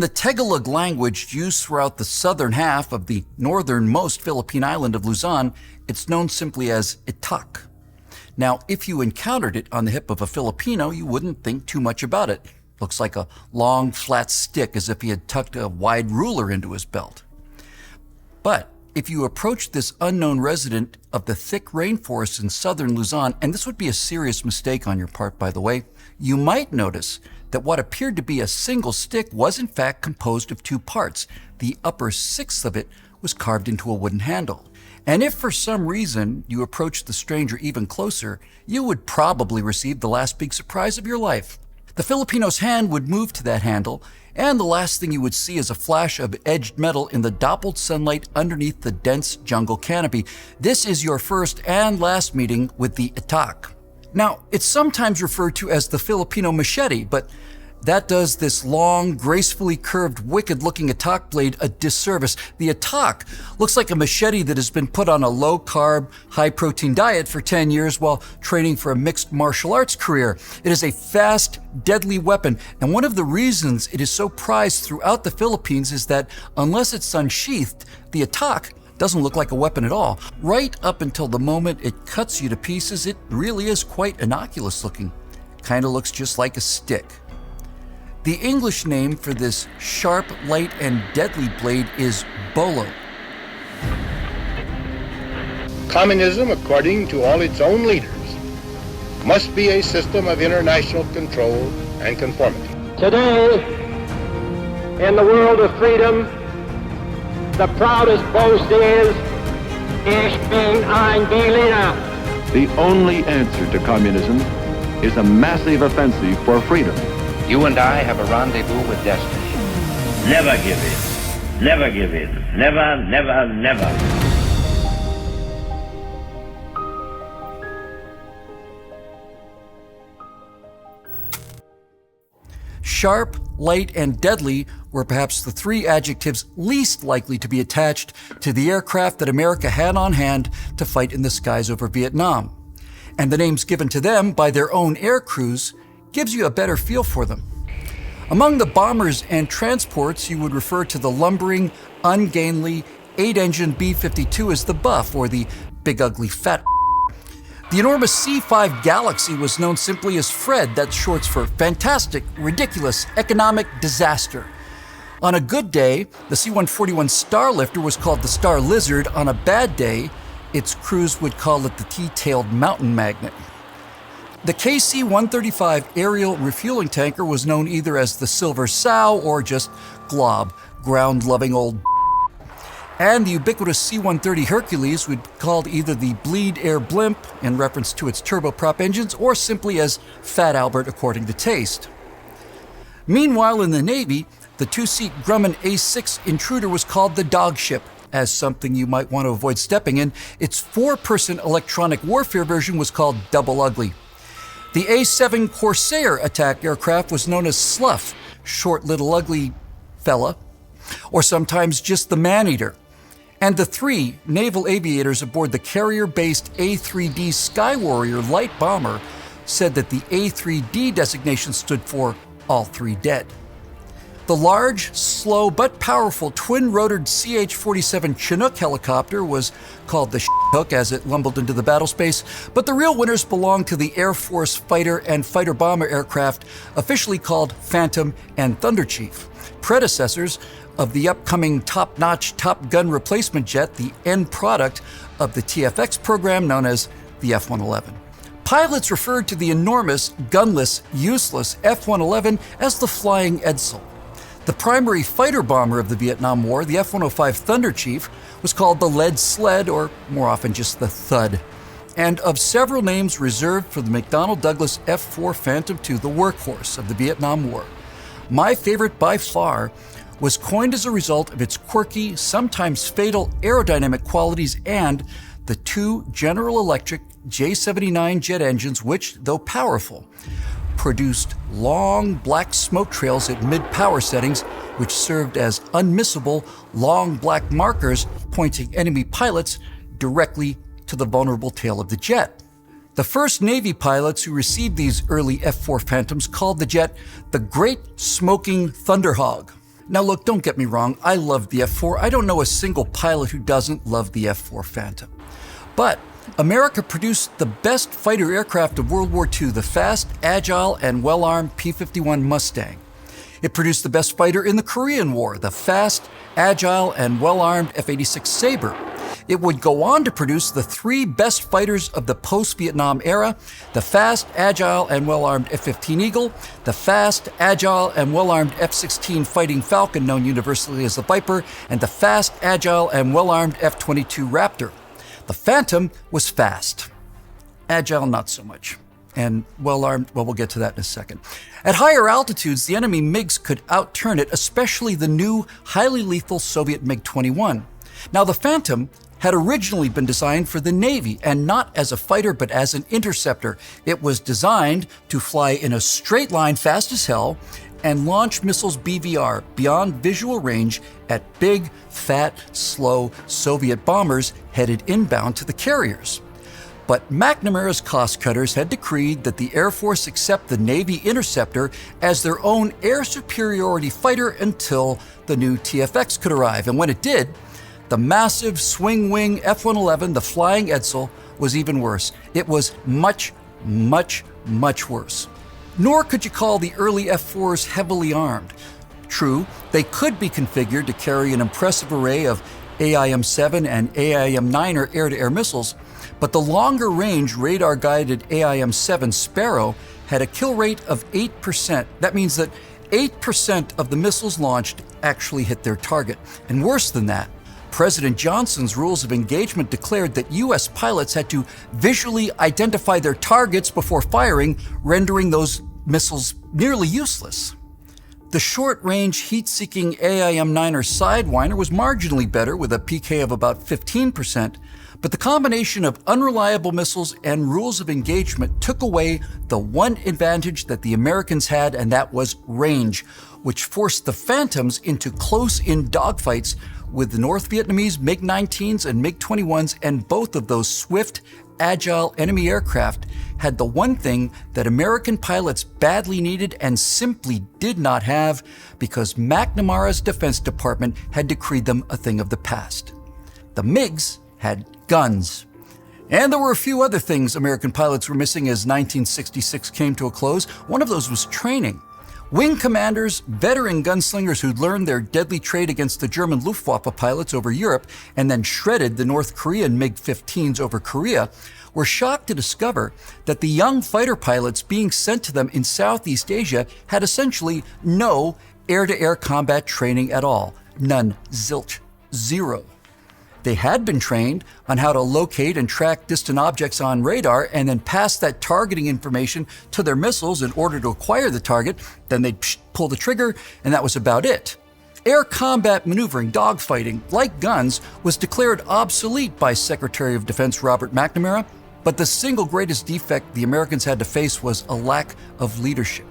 In the Tagalog language used throughout the southern half of the northernmost Philippine island of Luzon, it's known simply as itak. Now, if you encountered it on the hip of a Filipino, you wouldn't think too much about it. Looks like a long, flat stick, as if he had tucked a wide ruler into his belt. But if you approach this unknown resident of the thick rainforest in southern Luzon, and this would be a serious mistake on your part, by the way, you might notice that what appeared to be a single stick was in fact composed of two parts. The upper sixth of it was carved into a wooden handle. And if for some reason you approached the stranger even closer, you would probably receive the last big surprise of your life. The Filipino's hand would move to that handle, and the last thing you would see is a flash of edged metal in the dappled sunlight underneath the dense jungle canopy. This is your first and last meeting with the itak. Now, it's sometimes referred to as the Filipino machete, but that does this long, gracefully curved, wicked-looking itak blade a disservice. The itak looks like a machete that has been put on a low-carb, high-protein diet for 10 years while training for a mixed martial arts career. It is a fast, deadly weapon, and one of the reasons it is so prized throughout the Philippines is that unless it's unsheathed, the itak doesn't look like a weapon at all. Right up until the moment it cuts you to pieces, it really is quite innocuous looking. Kind of looks just like a stick. The English name for this sharp, light, and deadly blade is bolo. Communism, according to all its own leaders, must be a system of international control and conformity. Today, in the world of freedom, the proudest boast is, Ich bin ein Berliner. The only answer to communism is a massive offensive for freedom. You and I have a rendezvous with destiny. Never give in. Never give in. Never, never, never. Sharp, light, and deadly were perhaps the three adjectives least likely to be attached to the aircraft that America had on hand to fight in the skies over Vietnam. And the names given to them by their own air crews gives you a better feel for them. Among the bombers and transports, you would refer to the lumbering, ungainly, 8-engine B-52 as the Buff, or the Big Ugly Fat. The enormous C-5 Galaxy was known simply as Fred, that's short for fantastic, ridiculous, economic disaster. On a good day, the C-141 Starlifter was called the Star Lizard. On a bad day, its crews would call it the T-tailed Mountain Magnet. The KC-135 aerial refueling tanker was known either as the Silver Sow or just Glob, ground-loving old. And the ubiquitous C-130 Hercules would be called either the Bleed Air Blimp, in reference to its turboprop engines, or simply as Fat Albert according to taste. Meanwhile, in the Navy, the two-seat Grumman A-6 Intruder was called the Dog Ship, as something you might want to avoid stepping in. Its four-person electronic warfare version was called Double Ugly. The A-7 Corsair attack aircraft was known as Slough, short little ugly fella, or sometimes just the Man-Eater. And the three naval aviators aboard the carrier-based A-3D Sky Warrior light bomber said that the A-3D designation stood for All Three Dead. The large, slow, but powerful twin-rotored CH-47 Chinook helicopter was called the Hook as it lumbled into the battle space, but the real winners belonged to the Air Force fighter and fighter-bomber aircraft officially called Phantom and Thunder Chief, predecessors of the upcoming top-notch Top Gun replacement jet, the end product of the TFX program known as the F-111. Pilots referred to the enormous, gunless, useless F-111 as the Flying Edsel. The primary fighter bomber of the Vietnam War, the F-105 Thunder Chief, was called the Lead Sled, or more often just the Thud. And of several names reserved for the McDonnell Douglas F-4 Phantom II, the workhorse of the Vietnam War, my favorite by far was coined as a result of its quirky, sometimes fatal aerodynamic qualities and the two General Electric J79 jet engines which, though powerful, produced long black smoke trails at mid-power settings, which served as unmissable long black markers pointing enemy pilots directly to the vulnerable tail of the jet. The first Navy pilots who received these early F-4 Phantoms called the jet the Great Smoking Thunderhog. Now look, don't get me wrong, I love the F-4. I don't know a single pilot who doesn't love the F-4 Phantom. But America produced the best fighter aircraft of World War II, the fast, agile, and well-armed P-51 Mustang. It produced the best fighter in the Korean War, the fast, agile, and well-armed F-86 Sabre. It would go on to produce the three best fighters of the post-Vietnam era, the fast, agile, and well-armed F-15 Eagle, the fast, agile, and well-armed F-16 Fighting Falcon, known universally as the Viper, and the fast, agile, and well-armed F-22 Raptor. The Phantom was fast. Agile, not so much. And well-armed, well, we'll get to that in a second. At higher altitudes, the enemy MiGs could outturn it, especially the new, highly lethal Soviet MiG-21. Now, the Phantom had originally been designed for the Navy, and not as a fighter, but as an interceptor. It was designed to fly in a straight line fast as hell and launch missiles BVR, beyond visual range, at big, fat, slow Soviet bombers headed inbound to the carriers. But McNamara's cost-cutters had decreed that the Air Force accept the Navy Interceptor as their own air superiority fighter until the new TFX could arrive. And when it did, the massive swing-wing F-111, the Flying Edsel, was even worse. It was much, much, much worse. Nor could you call the early F-4s heavily armed. True, they could be configured to carry an impressive array of AIM-7 and AIM-9 air-to-air missiles, but the longer-range radar-guided AIM-7 Sparrow had a kill rate of 8%. That means that 8% of the missiles launched actually hit their target. And worse than that, President Johnson's rules of engagement declared that U.S. pilots had to visually identify their targets before firing, rendering those missiles nearly useless. The short-range, heat-seeking AIM-9 Sidewinder was marginally better with a PK of about 15%, but the combination of unreliable missiles and rules of engagement took away the one advantage that the Americans had, and that was range, which forced the Phantoms into close-in dogfights with the North Vietnamese MiG-19s and MiG-21s, and both of those swift, agile enemy aircraft had the one thing that American pilots badly needed and simply did not have because McNamara's Defense Department had decreed them a thing of the past. The MiGs had guns. And there were a few other things American pilots were missing as 1966 came to a close. One of those was training. Wing commanders, veteran gunslingers who'd learned their deadly trade against the German Luftwaffe pilots over Europe and then shredded the North Korean MiG-15s over Korea, were shocked to discover that the young fighter pilots being sent to them in Southeast Asia had essentially no air-to-air combat training at all. None. Zilch. Zero. They had been trained on how to locate and track distant objects on radar and then pass that targeting information to their missiles in order to acquire the target. Then they'd pull the trigger, and that was about it. Air combat maneuvering, dogfighting, like guns, was declared obsolete by Secretary of Defense Robert McNamara, but the single greatest defect the Americans had to face was a lack of leadership.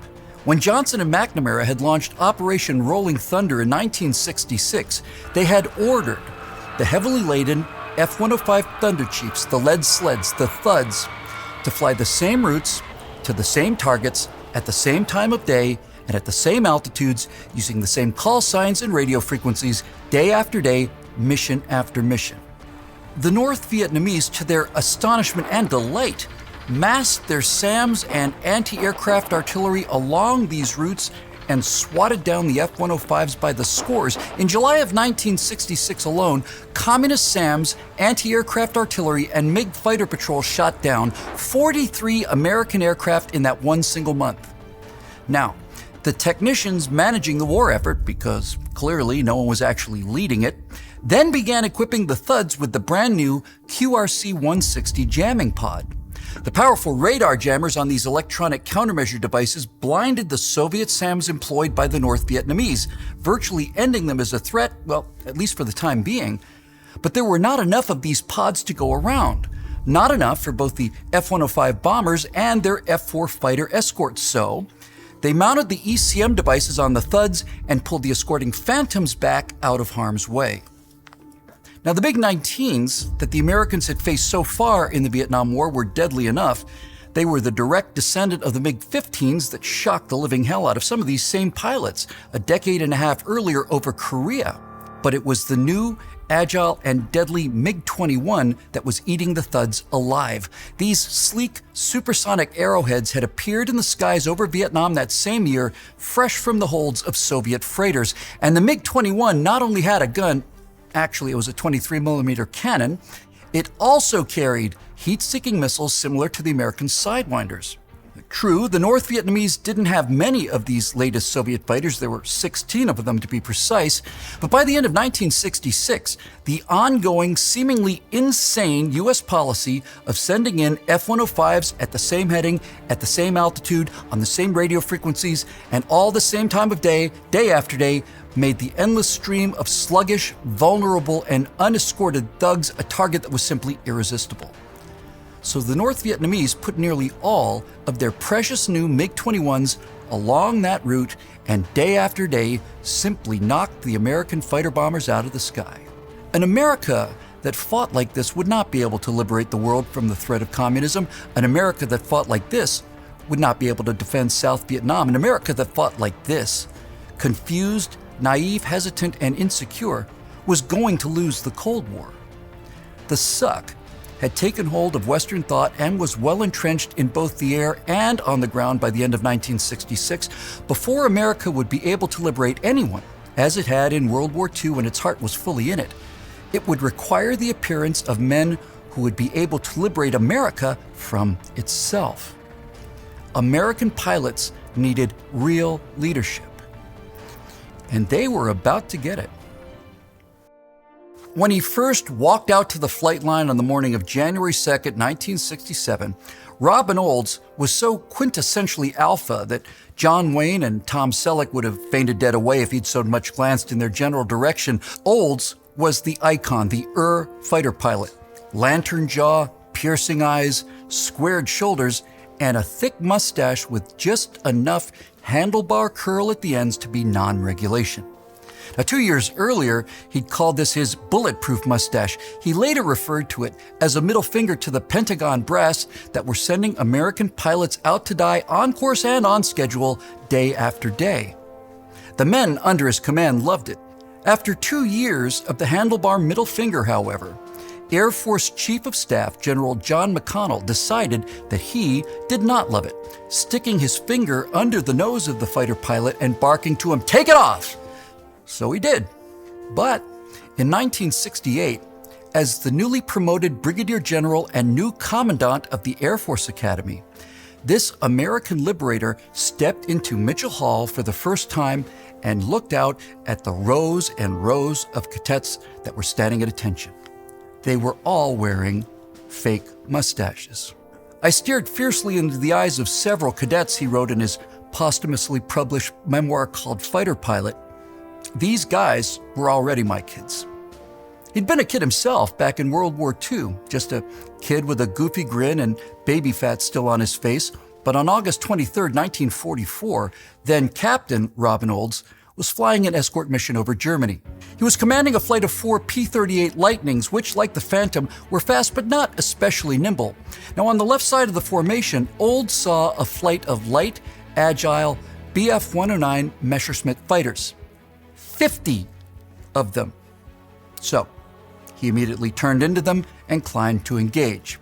When Johnson and McNamara had launched Operation Rolling Thunder in 1966, they had ordered the heavily laden F-105 Thunder Chiefs, the lead sleds, the thuds, to fly the same routes to the same targets at the same time of day and at the same altitudes, using the same call signs and radio frequencies day after day, mission after mission. The North Vietnamese, to their astonishment and delight, massed their SAMs and anti-aircraft artillery along these routes and swatted down the F-105s by the scores. In July of 1966 alone, Communist SAMs, anti-aircraft artillery, and MiG fighter patrol shot down 43 American aircraft in that one single month. Now, the technicians managing the war effort, because clearly no one was actually leading it, then began equipping the thuds with the brand new QRC-160 jamming pod. The powerful radar jammers on these electronic countermeasure devices blinded the Soviet SAMs employed by the North Vietnamese, virtually ending them as a threat, well, at least for the time being. But there were not enough of these pods to go around. Not enough for both the F-105 bombers and their F-4 fighter escorts, so they mounted the ECM devices on the thuds and pulled the escorting Phantoms back out of harm's way. Now, the MiG-19s that the Americans had faced so far in the Vietnam War were deadly enough. They were the direct descendant of the MiG-15s that shocked the living hell out of some of these same pilots a decade and a half earlier over Korea. But it was the new, agile, and deadly MiG-21 that was eating the thuds alive. These sleek, supersonic arrowheads had appeared in the skies over Vietnam that same year, fresh from the holds of Soviet freighters. And the MiG-21 not only had a gun, actually it was a 23mm cannon, it also carried heat-seeking missiles similar to the American Sidewinders. True, the North Vietnamese didn't have many of these latest Soviet fighters. There were 16 of them to be precise. But by the end of 1966, the ongoing, seemingly insane U.S. policy of sending in F-105s at the same heading, at the same altitude, on the same radio frequencies, and all the same time of day, day after day, made the endless stream of sluggish, vulnerable, and unescorted thugs a target that was simply irresistible. So the North Vietnamese put nearly all of their precious new MiG-21s along that route and day after day simply knocked the American fighter bombers out of the sky. An America that fought like this would not be able to liberate the world from the threat of communism. An America that fought like this would not be able to defend South Vietnam. An America that fought like this, confused, naive, hesitant, and insecure, was going to lose the Cold War. The suck had taken hold of Western thought and was well entrenched in both the air and on the ground by the end of 1966, before America would be able to liberate anyone, as it had in World War II when its heart was fully in it. It would require the appearance of men who would be able to liberate America from itself. American pilots needed real leadership, and they were about to get it. When he first walked out to the flight line on the morning of January 2nd, 1967, Robin Olds was so quintessentially alpha that John Wayne and Tom Selleck would have fainted dead away if he'd so much glanced in their general direction. Olds was the icon, the fighter pilot. Lantern jaw, piercing eyes, squared shoulders, and a thick mustache with just enough handlebar curl at the ends to be non-regulation. Now, 2 years earlier, he'd called this his bulletproof mustache. He later referred to it as a middle finger to the Pentagon brass that were sending American pilots out to die on course and on schedule day after day. The men under his command loved it. After 2 years of the handlebar middle finger, however, Air Force Chief of Staff General John McConnell decided that he did not love it, sticking his finger under the nose of the fighter pilot and barking to him, "Take it off!" So he did. But in 1968, as the newly promoted Brigadier General and new Commandant of the Air Force Academy, this American liberator stepped into Mitchell Hall for the first time and looked out at the rows and rows of cadets that were standing at attention. They were all wearing fake mustaches. "I stared fiercely into the eyes of several cadets," he wrote in his posthumously published memoir called Fighter Pilot. "These guys were already my kids." He'd been a kid himself back in World War II, just a kid with a goofy grin and baby fat still on his face. But on August 23, 1944, then Captain Robin Olds was flying an escort mission over Germany. He was commanding a flight of 4 P-38 Lightnings, which, like the Phantom, were fast but not especially nimble. Now, on the left side of the formation, Olds saw a flight of light, agile Bf-109 Messerschmitt fighters. 50 of them. So, he immediately turned into them and climbed to engage.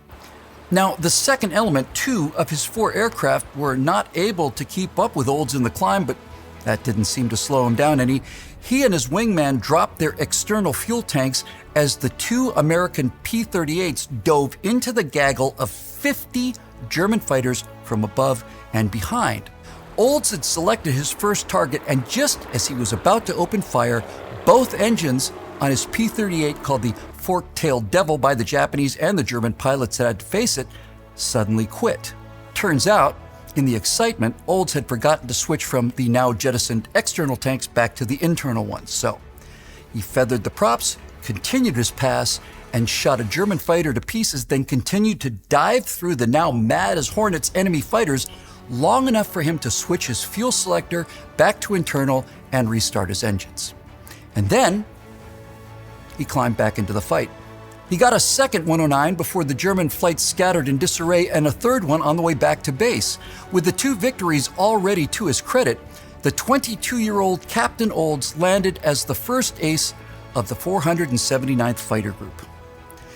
Now, the second element, 2 of his 4 aircraft were not able to keep up with Olds in the climb, but that didn't seem to slow him down any. He and his wingman dropped their external fuel tanks as the 2 American P-38s dove into the gaggle of 50 German fighters from above and behind. Olds had selected his first target, and just as he was about to open fire, both engines on his P-38, called the Fork-tailed Devil by the Japanese and the German pilots that had to face it, suddenly quit. Turns out, in the excitement, Olds had forgotten to switch from the now jettisoned external tanks back to the internal ones. So he feathered the props, continued his pass, and shot a German fighter to pieces, then continued to dive through the now mad as hornets enemy fighters long enough for him to switch his fuel selector back to internal and restart his engines. And then he climbed back into the fight. He got a second 109 before the German flight scattered in disarray, and a third one on the way back to base. With the 2 victories already to his credit, the 22-year-old Captain Olds landed as the first ace of the 479th Fighter Group.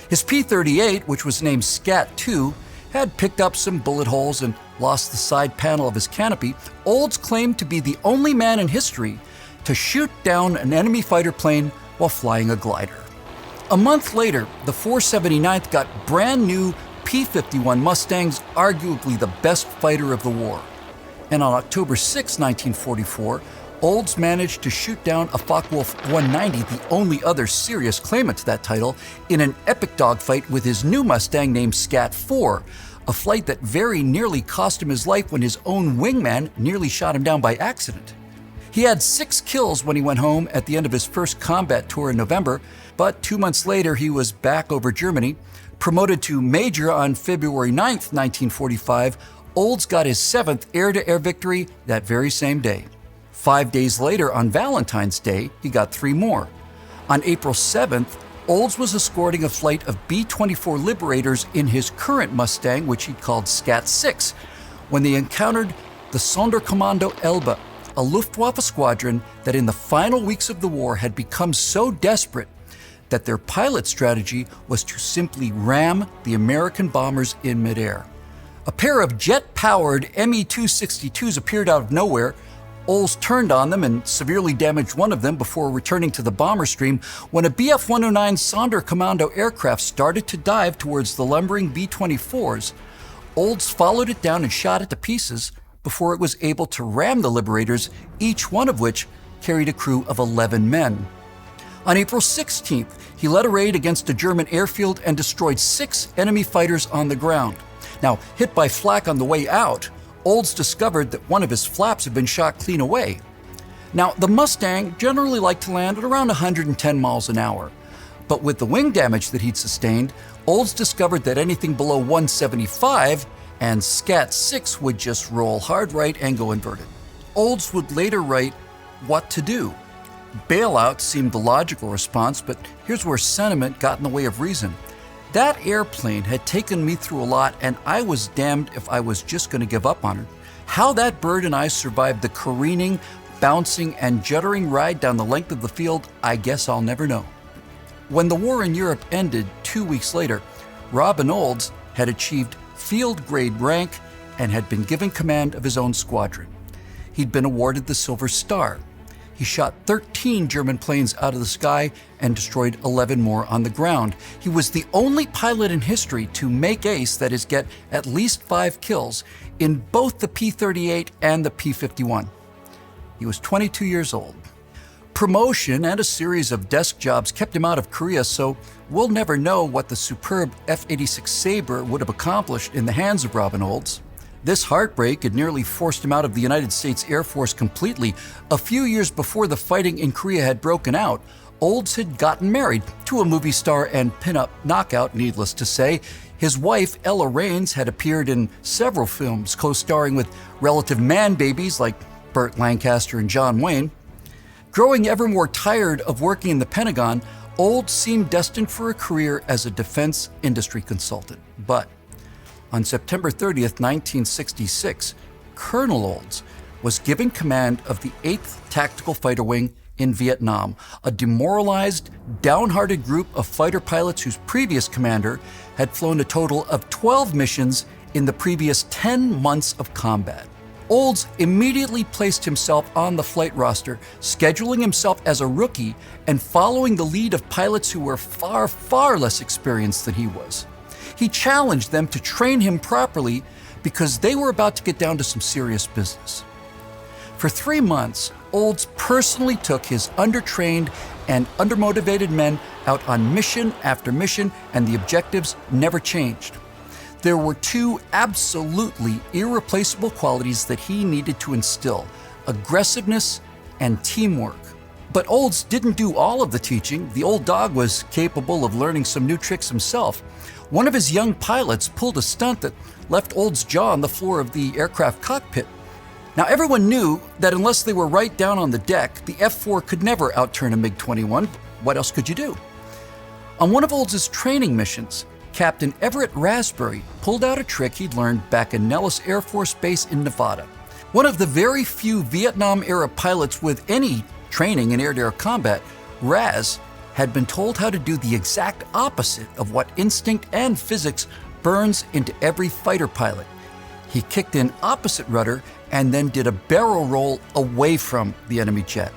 His P-38, which was named Scat-2, had picked up some bullet holes and lost the side panel of his canopy. Olds claimed to be the only man in history to shoot down an enemy fighter plane while flying a glider. A month later, the 479th got brand new P-51 Mustangs, arguably the best fighter of the war. And on October 6, 1944, Olds managed to shoot down a Focke-Wulf 190, the only other serious claimant to that title, in an epic dogfight with his new Mustang named Scat-4, a flight that very nearly cost him his life when his own wingman nearly shot him down by accident. He had 6 kills when he went home at the end of his first combat tour in November, but 2 months later he was back over Germany. Promoted to Major on February 9, 1945, Olds got his 7th air-to-air victory that very same day. 5 days later, on Valentine's Day, he got 3 more. On April 7th, Olds was escorting a flight of B-24 Liberators in his current Mustang, which he called Scat-6, when they encountered the Sonderkommando Elbe, a Luftwaffe squadron that in the final weeks of the war had become so desperate that their pilot strategy was to simply ram the American bombers in midair. A pair of jet-powered Me-262s appeared out of nowhere. Olds turned on them and severely damaged one of them before returning to the bomber stream when a Bf-109 Sonderkommando aircraft started to dive towards the lumbering B-24s. Olds followed it down and shot it to pieces before it was able to ram the Liberators, each one of which carried a crew of 11 men. On April 16th, he led a raid against a German airfield and destroyed 6 enemy fighters on the ground. Now, hit by flak on the way out, Olds discovered that one of his flaps had been shot clean away. Now, the Mustang generally liked to land at around 110 miles an hour, but with the wing damage that he'd sustained, Olds discovered that anything below 175 and Scat-6 would just roll hard right and go inverted. Olds would later write what to do. Bailout seemed the logical response, but here's where sentiment got in the way of reason. That airplane had taken me through a lot, and I was damned if I was just going to give up on it. How that bird and I survived the careening, bouncing, and juddering ride down the length of the field, I guess I'll never know. When the war in Europe ended 2 weeks later, Robin Olds had achieved field grade rank and had been given command of his own squadron. He'd been awarded the Silver Star. He shot 13 German planes out of the sky and destroyed 11 more on the ground. He was the only pilot in history to make ace, that is, get at least 5 kills, in both the P-38 and the P-51. He was 22 years old. Promotion and a series of desk jobs kept him out of Korea, so we'll never know what the superb F-86 Sabre would have accomplished in the hands of Robin Olds. This heartbreak had nearly forced him out of the United States Air Force completely. A few years before the fighting in Korea had broken out, Olds had gotten married to a movie star and pinup knockout, needless to say. His wife, Ella Raines, had appeared in several films, co-starring with relative man-babies like Burt Lancaster and John Wayne. Growing ever more tired of working in the Pentagon, Olds seemed destined for a career as a defense industry consultant. But on September 30th, 1966, Colonel Olds was given command of the 8th Tactical Fighter Wing in Vietnam, a demoralized, downhearted group of fighter pilots whose previous commander had flown a total of 12 missions in the previous 10 months of combat. Olds immediately placed himself on the flight roster, scheduling himself as a rookie and following the lead of pilots who were far, far less experienced than he was. He challenged them to train him properly because they were about to get down to some serious business. For 3 months, Olds personally took his undertrained and undermotivated men out on mission after mission, and the objectives never changed. There were 2 absolutely irreplaceable qualities that he needed to instill: aggressiveness and teamwork. But Olds didn't do all of the teaching. The old dog was capable of learning some new tricks himself. One of his young pilots pulled a stunt that left Olds' jaw on the floor of the aircraft cockpit. Now, everyone knew that unless they were right down on the deck, the F-4 could never outturn a MiG-21. What else could you do? On one of Olds' training missions, Captain Everett Raspberry pulled out a trick he'd learned back in Nellis Air Force Base in Nevada. One of the very few Vietnam-era pilots with any training in air-to-air combat, Raz had been told how to do the exact opposite of what instinct and physics burns into every fighter pilot. He kicked in opposite rudder and then did a barrel roll away from the enemy jet.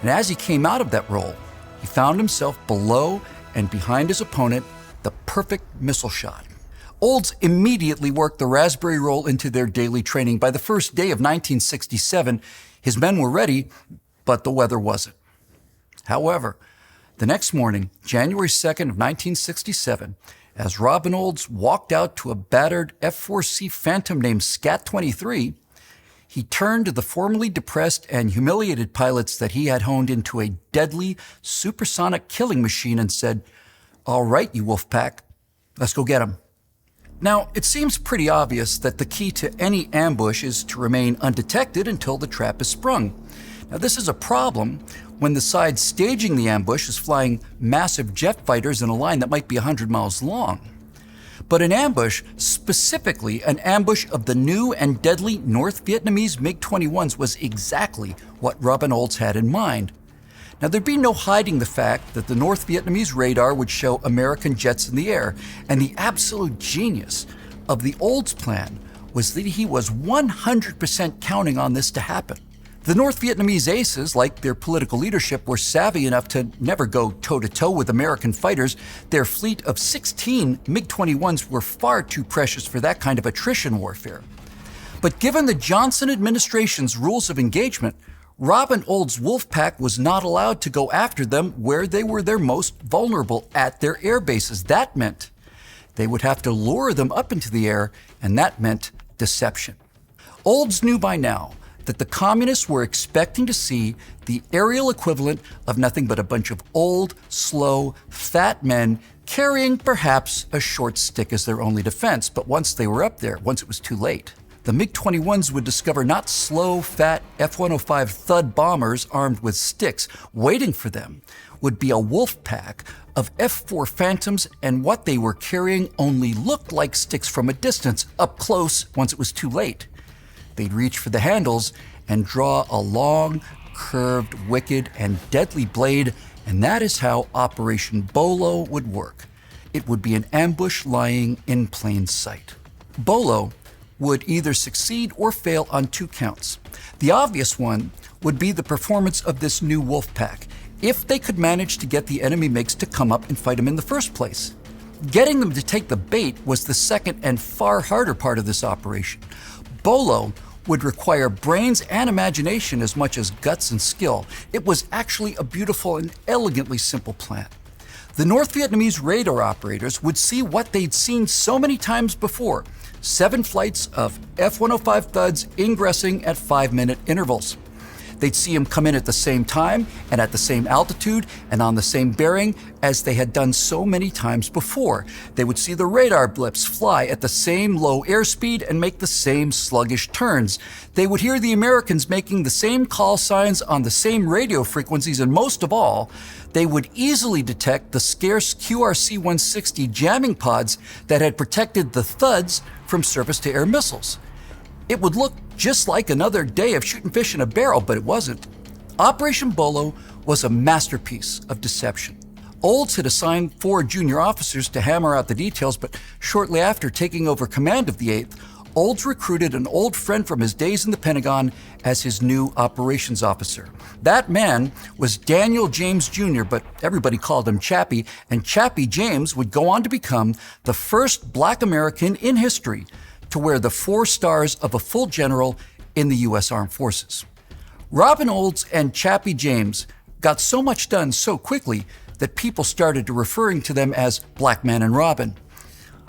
And as he came out of that roll, he found himself below and behind his opponent, the perfect missile shot. Olds immediately worked the Raspberry roll into their daily training. By the first day of 1967, his men were ready, but the weather wasn't. However, the next morning, January 2nd of 1967, as Robin Olds walked out to a battered F-4C Phantom named Scat-23, he turned to the formerly depressed and humiliated pilots that he had honed into a deadly, supersonic killing machine and said, "All right, you wolf pack, let's go get him." Now, it seems pretty obvious that the key to any ambush is to remain undetected until the trap is sprung. Now, this is a problem when the side staging the ambush is flying massive jet fighters in a line that might be 100 miles long. But an ambush, specifically an ambush of the new and deadly North Vietnamese MiG-21s, was exactly what Robin Olds had in mind. Now, there'd be no hiding the fact that the North Vietnamese radar would show American jets in the air, and the absolute genius of the Olds plan was that he was 100% counting on this to happen. The North Vietnamese aces, like their political leadership, were savvy enough to never go toe-to-toe with American fighters. Their fleet of 16 MiG-21s were far too precious for that kind of attrition warfare. But given the Johnson administration's rules of engagement, Robin Olds' Wolfpack was not allowed to go after them where they were their most vulnerable, at their air bases. That meant they would have to lure them up into the air, and that meant deception. Olds knew by now that the communists were expecting to see the aerial equivalent of nothing but a bunch of old, slow, fat men carrying perhaps a short stick as their only defense. But once they were up there, once it was too late, the MiG-21s would discover not slow, fat F-105 Thud bombers armed with sticks. Waiting for them would be a wolf pack of F-4 Phantoms, and what they were carrying only looked like sticks from a distance. Up close, once it was too late, they'd reach for the handles and draw a long, curved, wicked, and deadly blade, and that is how Operation Bolo would work. It would be an ambush lying in plain sight. Bolo would either succeed or fail on two counts. The obvious one would be the performance of this new wolf pack, if they could manage to get the enemy MiGs to come up and fight them in the first place. Getting them to take the bait was the second and far harder part of this operation. Bolo would require brains and imagination as much as guts and skill. It was actually a beautiful and elegantly simple plan. The North Vietnamese radar operators would see what they'd seen so many times before: 7 flights of F-105 Thuds ingressing at 5-minute intervals. They'd see them come in at the same time and at the same altitude and on the same bearing as they had done so many times before. They would see the radar blips fly at the same low airspeed and make the same sluggish turns. They would hear the Americans making the same call signs on the same radio frequencies, and most of all, they would easily detect the scarce QRC-160 jamming pods that had protected the Thuds from surface-to-air missiles. It would look just like another day of shooting fish in a barrel, but it wasn't. Operation Bolo was a masterpiece of deception. Olds had assigned 4 junior officers to hammer out the details, but shortly after taking over command of the 8th, Olds recruited an old friend from his days in the Pentagon as his new operations officer. That man was Daniel James Jr., but everybody called him Chappie, and Chappie James would go on to become the first Black American in history to wear the 4 stars of a full general in the U.S. Armed Forces. Robin Olds and Chappie James got so much done so quickly that people started to referring to them as Black Man and Robin.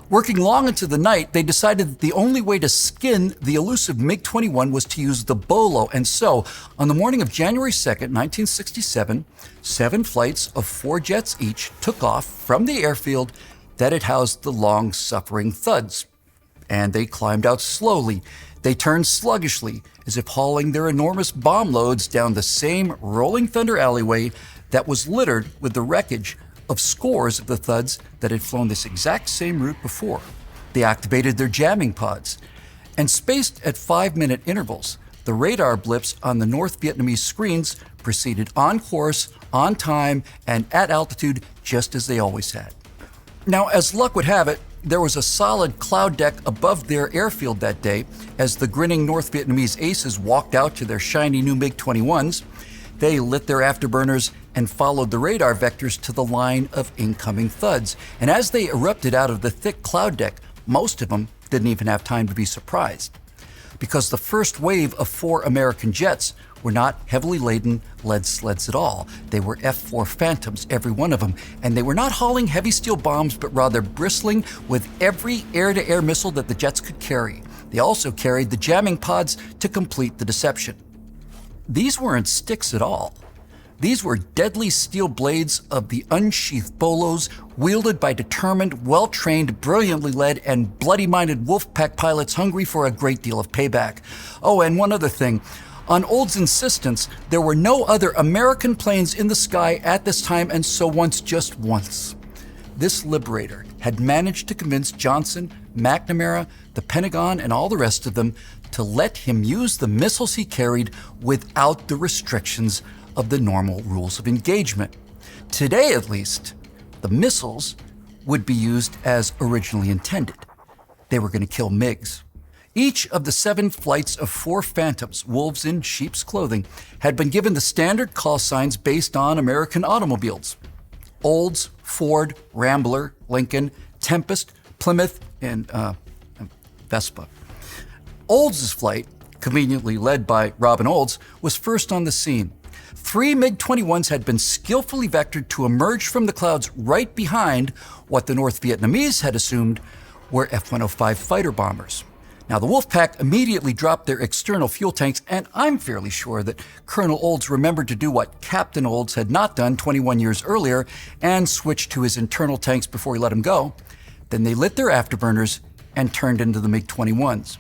Working long into the night, they decided that the only way to skin the elusive MiG-21 was to use the Bolo, and so, on the morning of January 2nd, 1967, 7 flights of 4 jets each took off from the airfield that had housed the long-suffering Thuds. And they climbed out slowly. They turned sluggishly, as if hauling their enormous bomb loads down the same rolling thunder alleyway that was littered with the wreckage of scores of the Thuds that had flown this exact same route before. They activated their jamming pods, and spaced at 5-minute intervals, the radar blips on the North Vietnamese screens proceeded on course, on time, and at altitude just as they always had. Now, as luck would have it, there was a solid cloud deck above their airfield that day as the grinning North Vietnamese aces walked out to their shiny new MiG-21s. They lit their afterburners and followed the radar vectors to the line of incoming Thuds. And as they erupted out of the thick cloud deck, most of them didn't even have time to be surprised, because the first wave of 4 American jets were not heavily laden lead sleds at all. They were F-4 Phantoms, every one of them, and they were not hauling heavy steel bombs, but rather bristling with every air-to-air missile that the jets could carry. They also carried the jamming pods to complete the deception. These weren't sticks at all. These were deadly steel blades of the unsheathed bolos, wielded by determined, well-trained, brilliantly led, and bloody-minded Wolfpack pilots hungry for a great deal of payback. Oh, and one other thing. On Old's insistence, there were no other American planes in the sky at this time, and so just once, this liberator had managed to convince Johnson, McNamara, the Pentagon, and all the rest of them to let him use the missiles he carried without the restrictions of the normal rules of engagement. Today, at least, the missiles would be used as originally intended. They were going to kill MiGs. Each of the 7 flights of 4 Phantoms, wolves in sheep's clothing, had been given the standard call signs based on American automobiles: Olds, Ford, Rambler, Lincoln, Tempest, Plymouth, and Vespa. Olds' flight, conveniently led by Robin Olds, was first on the scene. 3 MiG-21s had been skillfully vectored to emerge from the clouds right behind what the North Vietnamese had assumed were F-105 fighter bombers. Now, the Wolfpack immediately dropped their external fuel tanks, and I'm fairly sure that Colonel Olds remembered to do what Captain Olds had not done 21 years earlier and switched to his internal tanks before he let him go. Then they lit their afterburners and turned into the MiG-21s.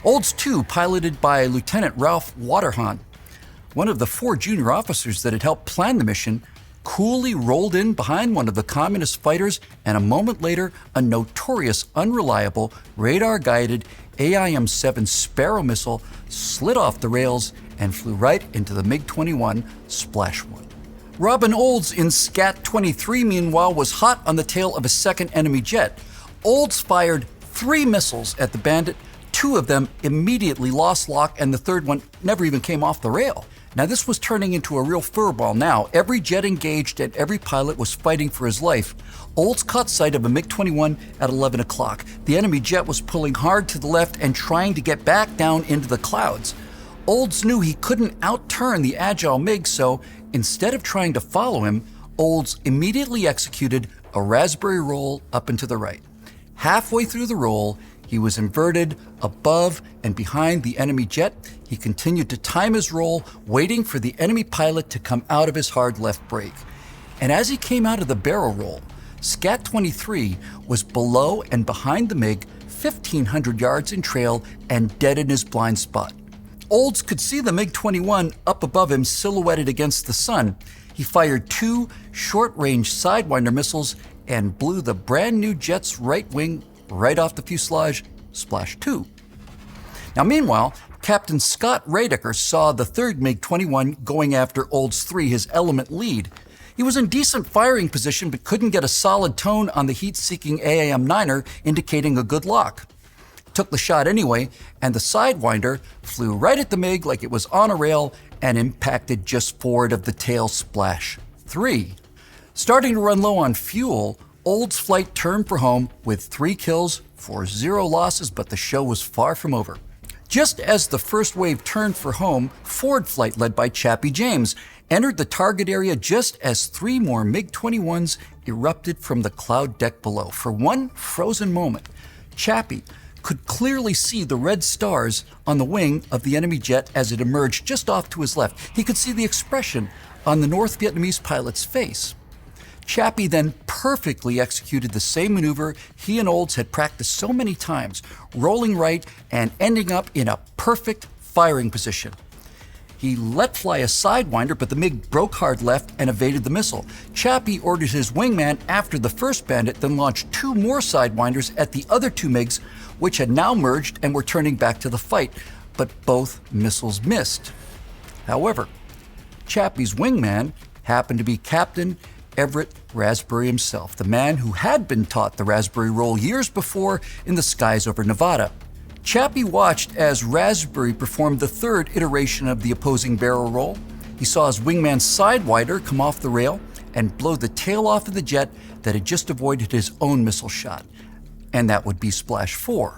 Olds, too, piloted by Lieutenant Ralph Waterhahn, one of the 4 junior officers that had helped plan the mission, coolly rolled in behind one of the communist fighters, and a moment later, a notorious, unreliable, radar-guided AIM-7 Sparrow missile slid off the rails and flew right into the MiG-21 Splash 1. Robin Olds in Scat-23, meanwhile, was hot on the tail of a second enemy jet. Olds fired 3 missiles at the Bandit. 2 of them immediately lost lock, and the third one never even came off the rail. Now, this was turning into a real furball now. Every jet engaged and every pilot was fighting for his life. Olds caught sight of a MiG-21 at 11 o'clock. The enemy jet was pulling hard to the left and trying to get back down into the clouds. Olds knew he couldn't outturn the agile MiG, so instead of trying to follow him, Olds immediately executed a raspberry roll up and to the right. Halfway through the roll, he was inverted above and behind the enemy jet. He continued to time his roll, waiting for the enemy pilot to come out of his hard left brake. And as he came out of the barrel roll, Scat-23 was below and behind the MiG, 1,500 yards in trail and dead in his blind spot. Olds could see the MiG-21 up above him, silhouetted against the sun. He fired 2 short-range Sidewinder missiles and blew the brand new jet's right wing right off the fuselage, Splash 2. Now, meanwhile, Captain Scott Radecker saw the 3rd MiG-21 going after Olds 3, his element lead. He was in decent firing position but couldn't get a solid tone on the heat-seeking AIM-9er, indicating a good lock. Took the shot anyway, and the Sidewinder flew right at the MiG like it was on a rail and impacted just forward of the tail Splash 3. Starting to run low on fuel, Olds' flight turned for home with 3 kills for 0 losses, but the show was far from over. Just as the first wave turned for home, Ford flight led by Chappie James entered the target area just as 3 more MiG-21s erupted from the cloud deck below. For one frozen moment, Chappie could clearly see the red stars on the wing of the enemy jet as it emerged just off to his left. He could see the expression on the North Vietnamese pilot's face. Chappie then perfectly executed the same maneuver he and Olds had practiced so many times, rolling right and ending up in a perfect firing position. He let fly a Sidewinder, but the MiG broke hard left and evaded the missile. Chappie ordered his wingman after the first Bandit, then launched 2 more Sidewinders at the other 2 MiGs, which had now merged and were turning back to the fight, but both missiles missed. However, Chappie's wingman happened to be Captain Everett Raspberry himself, the man who had been taught the Raspberry roll years before in the skies over Nevada. Chappie watched as Raspberry performed the 3rd iteration of the opposing barrel roll. He saw his wingman's Sidewinder come off the rail and blow the tail off of the jet that had just avoided his own missile shot, and that would be Splash 4.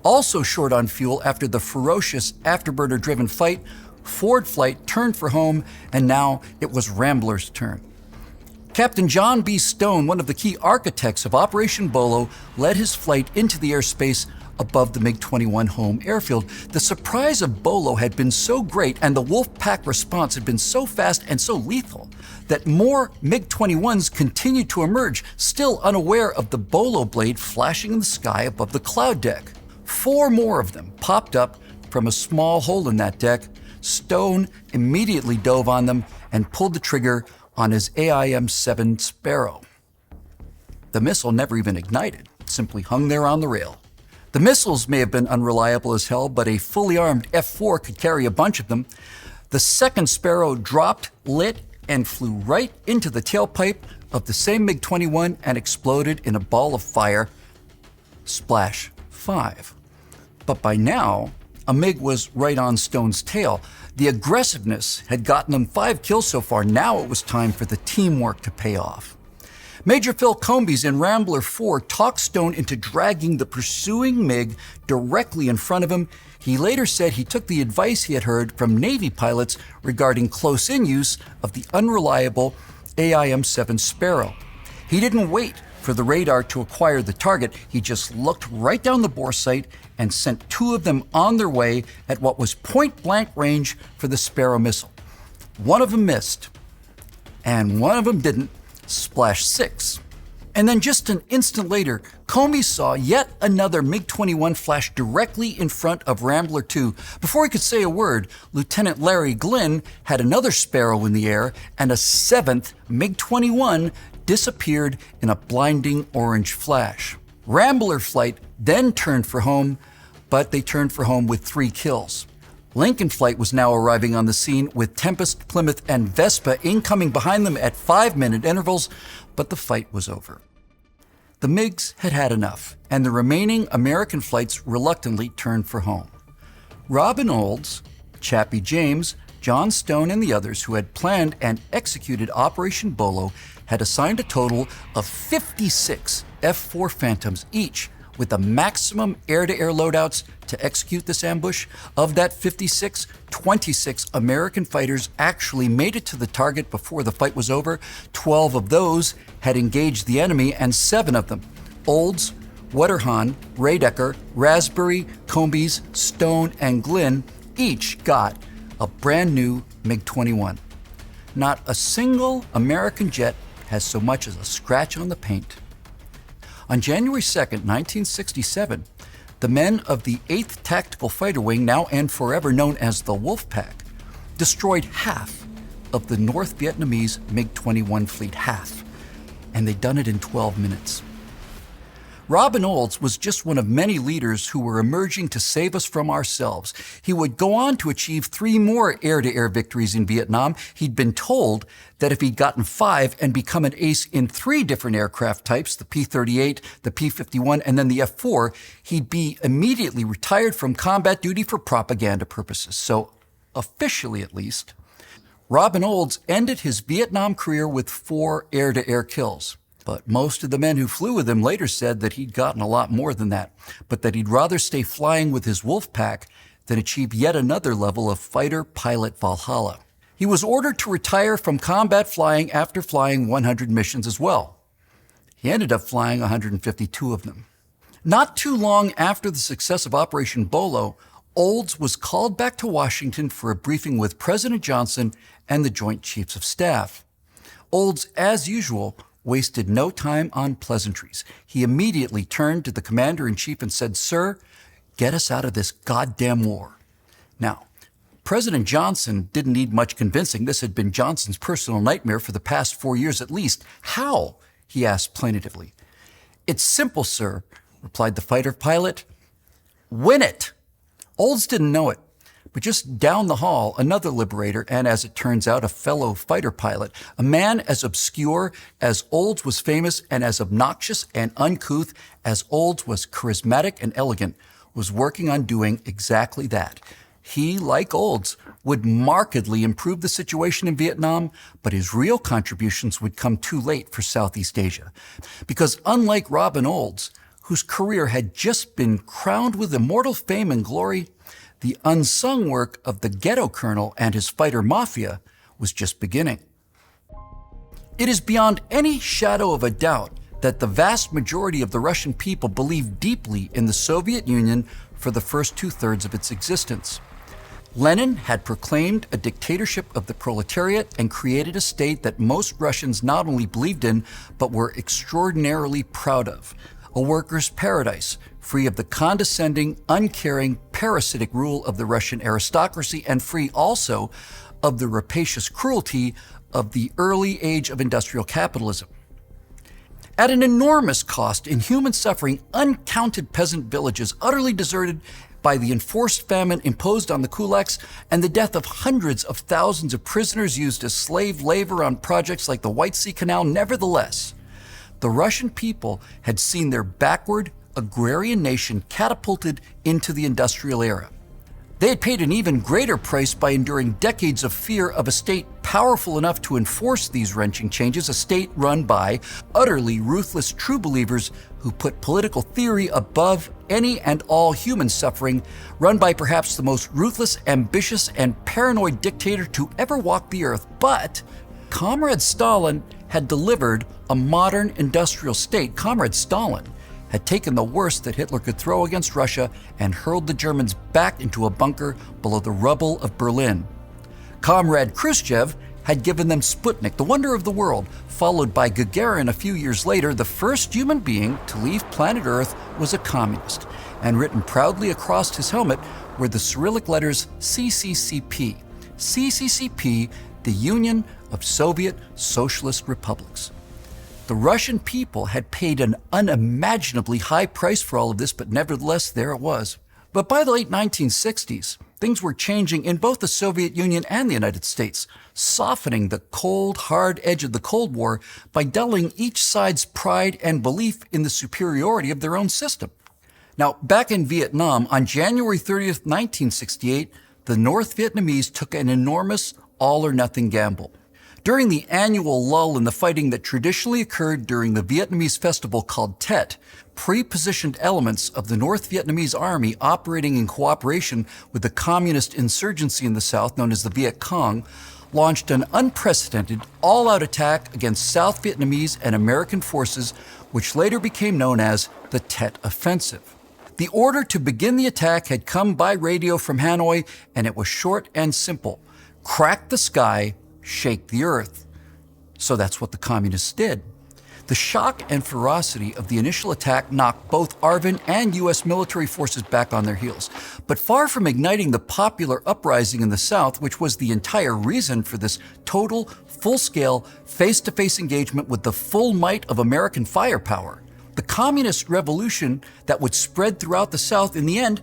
Also short on fuel after the ferocious afterburner-driven fight, Forward Flight turned for home, and now it was Rambler's turn. Captain John B. Stone, one of the key architects of Operation Bolo, led his flight into the airspace above the MiG-21 home airfield. The surprise of Bolo had been so great and the Wolfpack response had been so fast and so lethal that more MiG-21s continued to emerge, still unaware of the Bolo blade flashing in the sky above the cloud deck. 4 more of them popped up from a small hole in that deck. Stone immediately dove on them and pulled the trigger on his AIM-7 Sparrow. The missile never even ignited, it simply hung there on the rail. The missiles may have been unreliable as hell, but a fully armed F-4 could carry a bunch of them. The second Sparrow dropped, lit, and flew right into the tailpipe of the same MiG-21 and exploded in a ball of fire. Splash 5. But by now, a MiG was right on Stone's tail. The aggressiveness had gotten them 5 kills so far. Now it was time for the teamwork to pay off. Major Phil Combes in Rambler 4 talked Stone into dragging the pursuing MiG directly in front of him. He later said he took the advice he had heard from Navy pilots regarding close-in use of the unreliable AIM-7 Sparrow. He didn't wait for the radar to acquire the target. He just looked right down the bore sight and sent 2 of them on their way at what was point-blank range for the Sparrow missile. One of them missed, and one of them didn't. Splash 6. And then just an instant later, Combes saw yet another MiG-21 flash directly in front of Rambler 2. Before he could say a word, Lieutenant Larry Glynn had another Sparrow in the air, and a 7th MiG-21 disappeared in a blinding orange flash. Rambler Flight then turned for home, but they turned for home with 3 kills. Lincoln Flight was now arriving on the scene with Tempest, Plymouth, and Vespa incoming behind them at 5-minute intervals, but the fight was over. The MiGs had had enough, and the remaining American flights reluctantly turned for home. Robin Olds, Chappie James, John Stone, and the others who had planned and executed Operation Bolo had assigned a total of 56 F-4 Phantoms each, with the maximum air-to-air loadouts to execute this ambush. Of that 56, 26 American fighters actually made it to the target before the fight was over. 12 of those had engaged the enemy, and 7 of them, Olds, Wetterhahn, Radecker, Raspberry, Combes, Stone, and Glynn, each got a brand new MiG-21. Not a single American jet has so much as a scratch on the paint. On January 2nd, 1967, the men of the 8th Tactical Fighter Wing, now and forever known as the Wolfpack, destroyed half of the North Vietnamese MiG-21 fleet, half, and they'd done it in 12 minutes. Robin Olds was just one of many leaders who were emerging to save us from ourselves. He would go on to achieve 3 more air-to-air victories in Vietnam. He'd been told that if he'd gotten 5 and become an ace in 3 different aircraft types, the P-38, the P-51, and then the F-4, he'd be immediately retired from combat duty for propaganda purposes. So, officially at least, Robin Olds ended his Vietnam career with 4 air-to-air kills. But most of the men who flew with him later said that he'd gotten a lot more than that, but that he'd rather stay flying with his Wolfpack than achieve yet another level of fighter pilot Valhalla. He was ordered to retire from combat flying after flying 100 missions as well. He ended up flying 152 of them. Not too long after the success of Operation Bolo, Olds was called back to Washington for a briefing with President Johnson and the Joint Chiefs of Staff. Olds, as usual, wasted no time on pleasantries. He immediately turned to the commander-in-chief and said, "Sir, get us out of this goddamn war." Now, President Johnson didn't need much convincing. This had been Johnson's personal nightmare for the past 4 years at least. How? He asked plaintively. It's simple, sir, replied the fighter pilot. Win it! Olds didn't know it, but just down the hall, another liberator, and as it turns out, a fellow fighter pilot, a man as obscure as Olds was famous and as obnoxious and uncouth as Olds was charismatic and elegant, was working on doing exactly that. He, like Olds, would markedly improve the situation in Vietnam, but his real contributions would come too late for Southeast Asia. Because unlike Robin Olds, whose career had just been crowned with immortal fame and glory, the unsung work of the ghetto colonel and his fighter mafia was just beginning. It is beyond any shadow of a doubt that the vast majority of the Russian people believed deeply in the Soviet Union for the first 2/3 of its existence. Lenin had proclaimed a dictatorship of the proletariat and created a state that most Russians not only believed in, but were extraordinarily proud of. A workers' paradise, free of the condescending, uncaring, parasitic rule of the Russian aristocracy and free also of the rapacious cruelty of the early age of industrial capitalism. At an enormous cost in human suffering, uncounted peasant villages utterly deserted by the enforced famine imposed on the kulaks and the death of hundreds of thousands of prisoners used as slave labor on projects like the White Sea Canal. Nevertheless, the Russian people had seen their backward, agrarian nation catapulted into the industrial era. They had paid an even greater price by enduring decades of fear of a state powerful enough to enforce these wrenching changes, a state run by utterly ruthless true believers who put political theory above any and all human suffering, run by perhaps the most ruthless, ambitious, and paranoid dictator to ever walk the earth. But Comrade Stalin had delivered a modern industrial state. Comrade Stalin had taken the worst that Hitler could throw against Russia and hurled the Germans back into a bunker below the rubble of Berlin. Comrade Khrushchev had given them Sputnik, the wonder of the world, followed by Gagarin a few years later. The first human being to leave planet Earth was a communist, and written proudly across his helmet were the Cyrillic letters CCCP. CCCP, the Union of Soviet Socialist Republics. The Russian people had paid an unimaginably high price for all of this, but nevertheless, there it was. But by the late 1960s, things were changing in both the Soviet Union and the United States, softening the cold, hard edge of the Cold War by dulling each side's pride and belief in the superiority of their own system. Now, back in Vietnam, on January 30th, 1968, the North Vietnamese took an enormous all-or-nothing gamble. During the annual lull in the fighting that traditionally occurred during the Vietnamese festival called Tet, pre-positioned elements of the North Vietnamese Army operating in cooperation with the communist insurgency in the South, known as the Viet Cong, launched an unprecedented, all-out attack against South Vietnamese and American forces, which later became known as the Tet Offensive. The order to begin the attack had come by radio from Hanoi, and it was short and simple. Crack the sky, shake the earth. So that's what the communists did. The shock and ferocity of the initial attack knocked both ARVN and U.S. military forces back on their heels. But far from igniting the popular uprising in the South, which was the entire reason for this total, full-scale, face-to-face engagement with the full might of American firepower, the communist revolution that would spread throughout the South in the end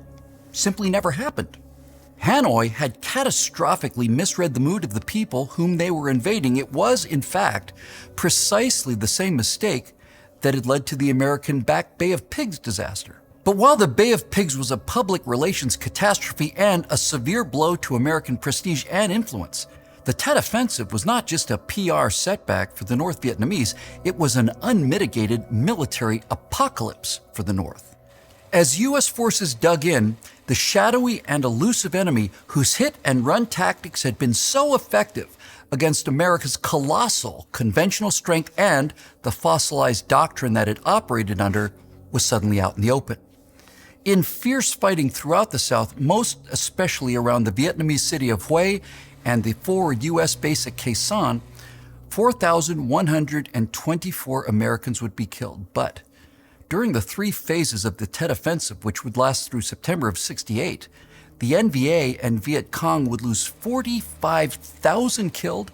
simply never happened. Hanoi had catastrophically misread the mood of the people whom they were invading. It was, in fact, precisely the same mistake that had led to the American Back Bay of Pigs disaster. But while the Bay of Pigs was a public relations catastrophe and a severe blow to American prestige and influence, the Tet Offensive was not just a PR setback for the North Vietnamese, it was an unmitigated military apocalypse for the North. As U.S. forces dug in, the shadowy and elusive enemy whose hit-and-run tactics had been so effective against America's colossal conventional strength and the fossilized doctrine that it operated under was suddenly out in the open. In fierce fighting throughout the South, most especially around the Vietnamese city of Hue and the forward U.S. base at Khe Sanh, 4,124 Americans would be killed. But during the 3 phases of the Tet Offensive, which would last through September of '68, the NVA and Viet Cong would lose 45,000 killed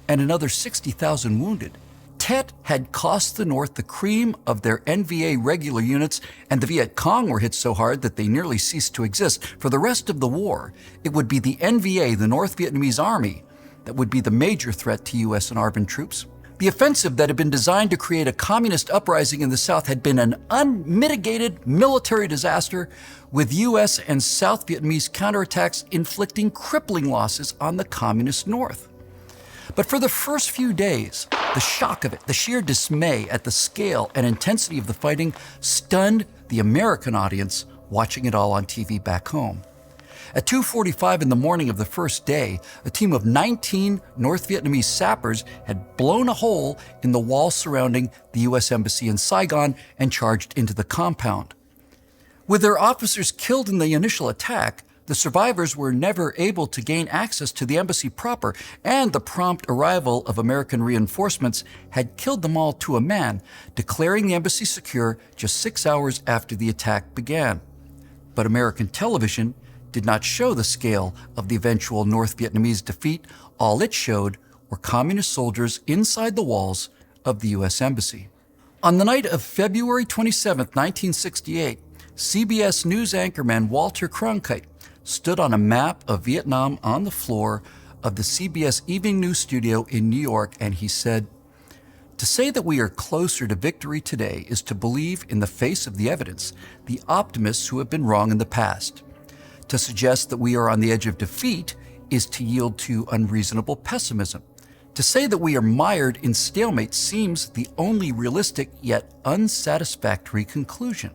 and another 60,000 wounded. Tet had cost the North the cream of their NVA regular units, and the Viet Cong were hit so hard that they nearly ceased to exist. For the rest of the war, it would be the NVA, the North Vietnamese Army, that would be the major threat to U.S. and ARVN troops. The offensive that had been designed to create a communist uprising in the South had been an unmitigated military disaster, with U.S. and South Vietnamese counterattacks inflicting crippling losses on the communist North. But for the first few days, the shock of it, the sheer dismay at the scale and intensity of the fighting stunned the American audience watching it all on TV back home. At 2:45 in the morning of the first day, a team of 19 North Vietnamese sappers had blown a hole in the wall surrounding the U.S. Embassy in Saigon and charged into the compound. With their officers killed in the initial attack, the survivors were never able to gain access to the embassy proper, and the prompt arrival of American reinforcements had killed them all to a man, declaring the embassy secure just 6 hours after the attack began. But American television did not show the scale of the eventual North Vietnamese defeat. All it showed were communist soldiers inside the walls of the U.S. Embassy. On the night of February 27, 1968, CBS News anchorman Walter Cronkite stood on a map of Vietnam on the floor of the CBS Evening News studio in New York, and he said, "To say that we are closer to victory today is to believe, in the face of the evidence, the optimists who have been wrong in the past. To suggest that we are on the edge of defeat is to yield to unreasonable pessimism. To say that we are mired in stalemate seems the only realistic yet unsatisfactory conclusion."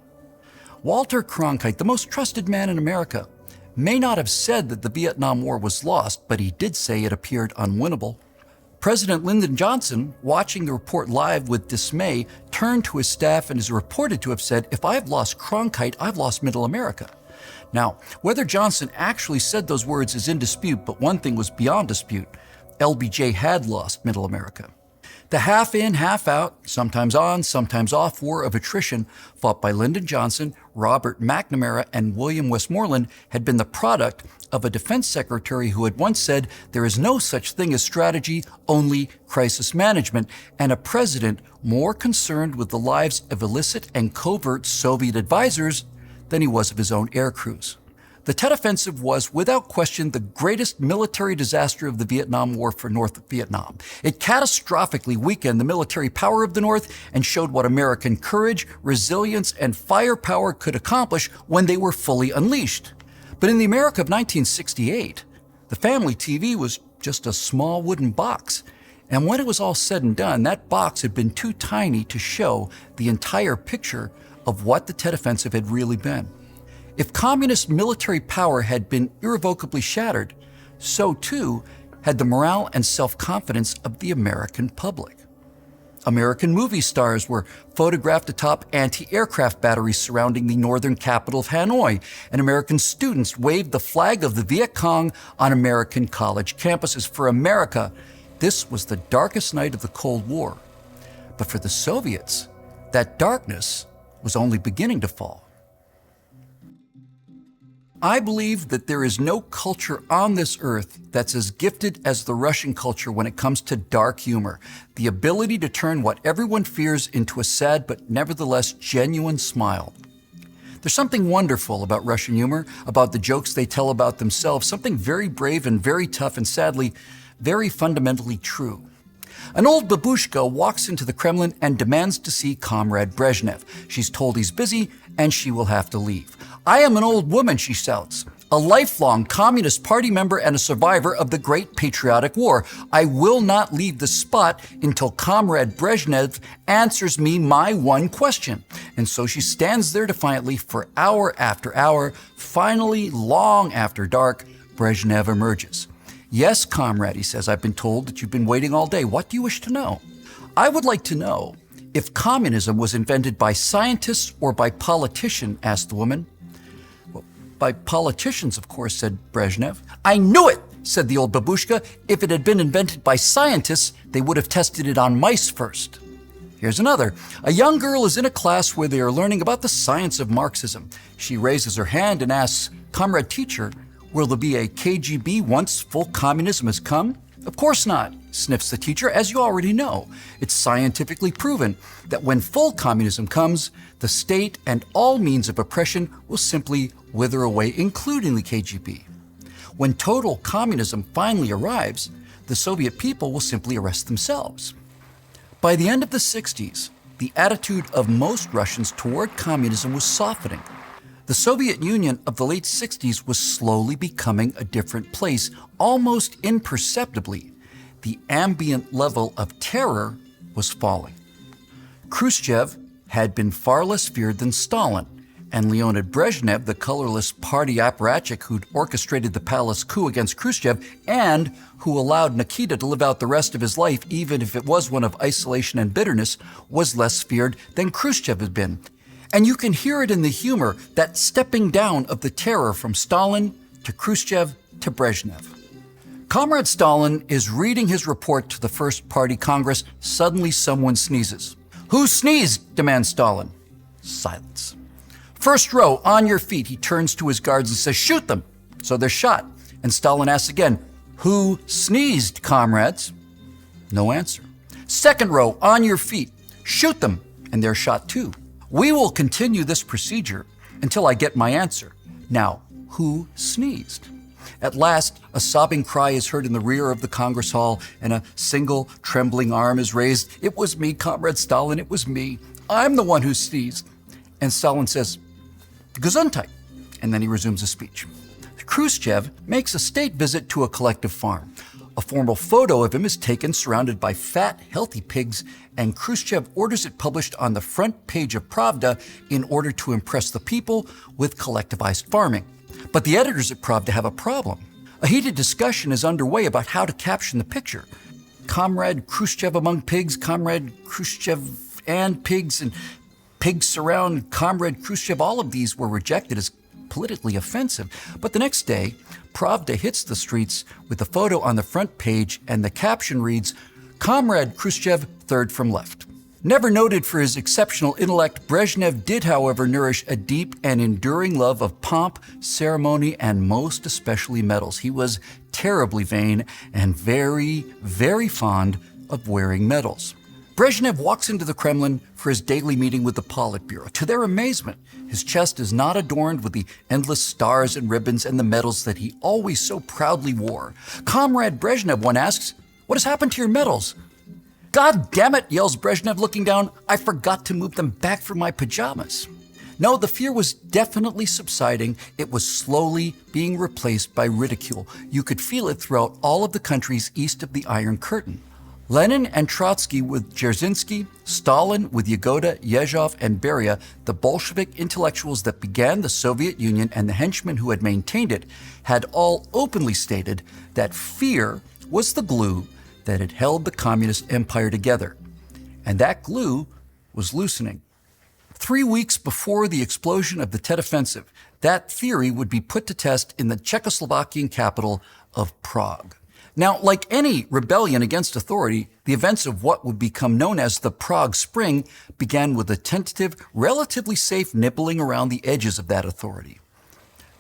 Walter Cronkite, the most trusted man in America, may not have said that the Vietnam War was lost, but he did say it appeared unwinnable. President Lyndon Johnson, watching the report live with dismay, turned to his staff and is reported to have said, "If I've lost Cronkite, I've lost Middle America." Now, whether Johnson actually said those words is in dispute, but one thing was beyond dispute: LBJ had lost Middle America. The half-in, half-out, sometimes on, sometimes off war of attrition fought by Lyndon Johnson, Robert McNamara, and William Westmoreland had been the product of a defense secretary who had once said, "There is no such thing as strategy, only crisis management," and a president more concerned with the lives of illicit and covert Soviet advisors than he was of his own air crews. The Tet Offensive was, without question, the greatest military disaster of the Vietnam War for North Vietnam. It catastrophically weakened the military power of the North and showed what American courage, resilience, and firepower could accomplish when they were fully unleashed. But in the America of 1968, the family TV was just a small wooden box. And when it was all said and done, that box had been too tiny to show the entire picture of what the Tet Offensive had really been. If communist military power had been irrevocably shattered, so too had the morale and self-confidence of the American public. American movie stars were photographed atop anti-aircraft batteries surrounding the northern capital of Hanoi, and American students waved the flag of the Viet Cong on American college campuses. For America, this was the darkest night of the Cold War. But for the Soviets, that darkness was only beginning to fall. I believe that there is no culture on this earth that's as gifted as the Russian culture when it comes to dark humor, the ability to turn what everyone fears into a sad but nevertheless genuine smile. There's something wonderful about Russian humor, about the jokes they tell about themselves, something very brave and very tough and sadly, very fundamentally true. An old babushka walks into the Kremlin and demands to see Comrade Brezhnev. She's told he's busy and she will have to leave. "I am an old woman," she shouts, "a lifelong Communist Party member and a survivor of the Great Patriotic War. I will not leave the spot until Comrade Brezhnev answers me my one question." And so she stands there defiantly for hour after hour. Finally, long after dark, Brezhnev emerges. "Yes, comrade," he says, "I've been told that you've been waiting all day. What do you wish to know?" "I would like to know if communism was invented by scientists or by politicians," asked the woman. "Well, by politicians, of course," said Brezhnev. "I knew it," said the old babushka. "If it had been invented by scientists, they would have tested it on mice first." Here's another. A young girl is in a class where they are learning about the science of Marxism. She raises her hand and asks, "Comrade teacher, Will there be a KGB once full communism has come? Of course not, sniffs the teacher, as you already know. It's scientifically proven that when full communism comes, the state and all means of oppression will simply wither away, including the KGB. When total communism finally arrives, the Soviet people will simply arrest themselves. By the end of the 60s, the attitude of most Russians toward communism was softening. The Soviet Union of the late 60s was slowly becoming a different place, almost imperceptibly. The ambient level of terror was falling. Khrushchev had been far less feared than Stalin, and Leonid Brezhnev, the colorless party apparatchik who'd orchestrated the palace coup against Khrushchev and who allowed Nikita to live out the rest of his life, even if it was one of isolation and bitterness, was less feared than Khrushchev had been. And you can hear it in the humor, that stepping down of the terror from Stalin to Khrushchev to Brezhnev. Comrade Stalin is reading his report to the First Party Congress. Suddenly someone sneezes. Who sneezed? Demands Stalin. Silence. First row, on your feet. He turns to his guards and says, shoot them. So they're shot. And Stalin asks again, who sneezed, comrades? No answer. Second row, on your feet. Shoot them. And they're shot too. We will continue this procedure until I get my answer. Now, who sneezed? At last, a sobbing cry is heard in the rear of the Congress Hall, and a single trembling arm is raised. It was me, Comrade Stalin, it was me. I'm the one who sneezed. And Stalin says, Gesundheit, and then he resumes his speech. Khrushchev makes a state visit to a collective farm. A formal photo of him is taken surrounded by fat, healthy pigs, and Khrushchev orders it published on the front page of Pravda in order to impress the people with collectivized farming. But the editors at Pravda have a problem. A heated discussion is underway about how to caption the picture. Comrade Khrushchev among pigs, Comrade Khrushchev and pigs, and pigs surround Comrade Khrushchev. All of these were rejected as politically offensive. But the next day, Pravda hits the streets with a photo on the front page, and the caption reads, Comrade Khrushchev, third from left. Never noted for his exceptional intellect, Brezhnev did, however, nourish a deep and enduring love of pomp, ceremony, and most especially medals. He was terribly vain and very, very fond of wearing medals. Brezhnev walks into the Kremlin for his daily meeting with the Politburo. To their amazement, his chest is not adorned with the endless stars and ribbons and the medals that he always so proudly wore. Comrade Brezhnev, one asks, what has happened to your medals? God damn it, yells Brezhnev, looking down. I forgot to move them back from my pajamas. No, the fear was definitely subsiding. It was slowly being replaced by ridicule. You could feel it throughout all of the countries east of the Iron Curtain. Lenin and Trotsky with Dzerzhinsky, Stalin with Yagoda, Yezhov, and Beria, the Bolshevik intellectuals that began the Soviet Union and the henchmen who had maintained it, had all openly stated that fear was the glue that had held the communist empire together. And that glue was loosening. 3 weeks before the explosion of the Tet Offensive, that theory would be put to test in the Czechoslovakian capital of Prague. Now, like any rebellion against authority, the events of what would become known as the Prague Spring began with a tentative, relatively safe nibbling around the edges of that authority.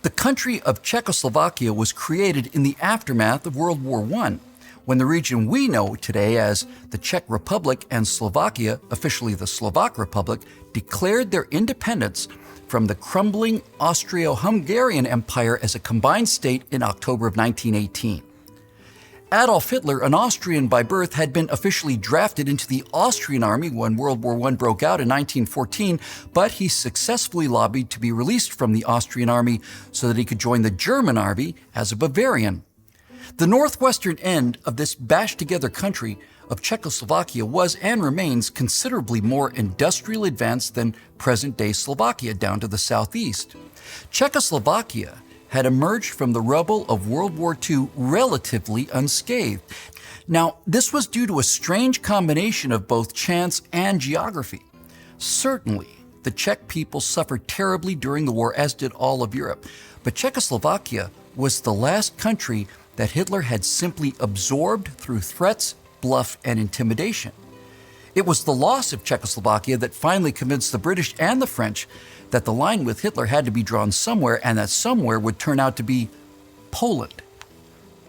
The country of Czechoslovakia was created in the aftermath of World War I, when the region we know today as the Czech Republic and Slovakia, officially the Slovak Republic, declared their independence from the crumbling Austro-Hungarian Empire as a combined state in October of 1918. Adolf Hitler, an Austrian by birth, had been officially drafted into the Austrian army when World War I broke out in 1914, but he successfully lobbied to be released from the Austrian army so that he could join the German army as a Bavarian. The northwestern end of this bashed-together country of Czechoslovakia was and remains considerably more industrially advanced than present-day Slovakia down to the southeast. Czechoslovakia had emerged from the rubble of World War II relatively unscathed. Now, this was due to a strange combination of both chance and geography. Certainly, the Czech people suffered terribly during the war, as did all of Europe. But Czechoslovakia was the last country that Hitler had simply absorbed through threats, bluff, and intimidation. It was the loss of Czechoslovakia that finally convinced the British and the French that the line with Hitler had to be drawn somewhere, and that somewhere would turn out to be Poland.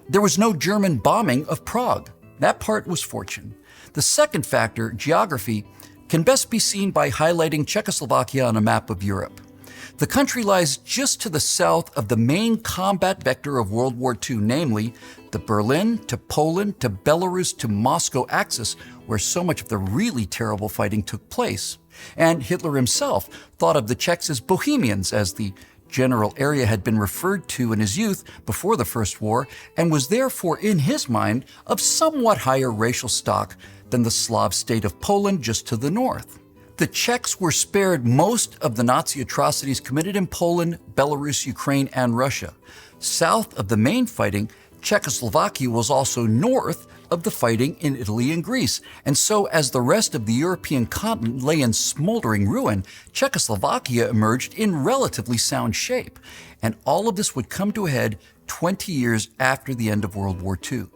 There was no German bombing of Prague. That part was fortune. The second factor, geography, can best be seen by highlighting Czechoslovakia on a map of Europe. The country lies just to the south of the main combat vector of World War II, namely the Berlin to Poland to Belarus to Moscow axis, where so much of the really terrible fighting took place. And Hitler himself thought of the Czechs as Bohemians, as the general area had been referred to in his youth before the First War, and was therefore, in his mind, of somewhat higher racial stock than the Slav state of Poland just to the north. The Czechs were spared most of the Nazi atrocities committed in Poland, Belarus, Ukraine, and Russia. South of the main fighting, Czechoslovakia was also north of the fighting in Italy and Greece. And so, as the rest of the European continent lay in smoldering ruin, Czechoslovakia emerged in relatively sound shape. And all of this would come to a head 20 years after the end of World War II.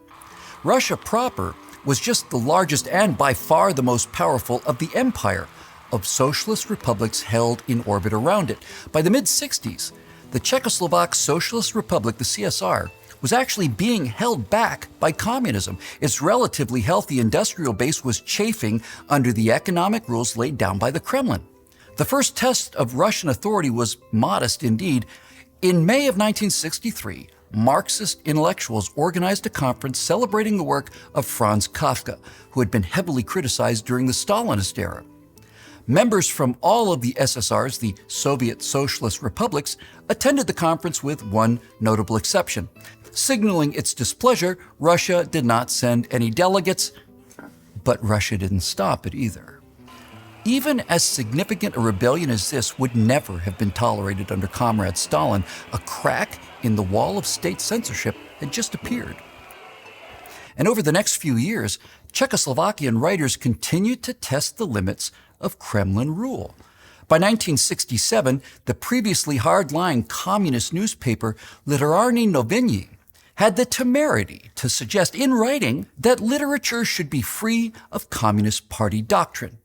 Russia proper was just the largest and by far the most powerful of the empire of socialist republics held in orbit around it. By the mid-60s, the Czechoslovak Socialist Republic, the CSR, was actually being held back by communism. Its relatively healthy industrial base was chafing under the economic rules laid down by the Kremlin. The first test of Russian authority was modest indeed. In May of 1963, Marxist intellectuals organized a conference celebrating the work of Franz Kafka, who had been heavily criticized during the Stalinist era. Members from all of the SSRs, the Soviet Socialist Republics, attended the conference with one notable exception. Signaling its displeasure, Russia did not send any delegates, but Russia didn't stop it either. Even as significant a rebellion as this would never have been tolerated under Comrade Stalin. A crack in the wall of state censorship had just appeared. And over the next few years, Czechoslovakian writers continued to test the limits of Kremlin rule. By 1967, the previously hard-line communist newspaper Literární noviny had the temerity to suggest in writing that literature should be free of Communist Party doctrine.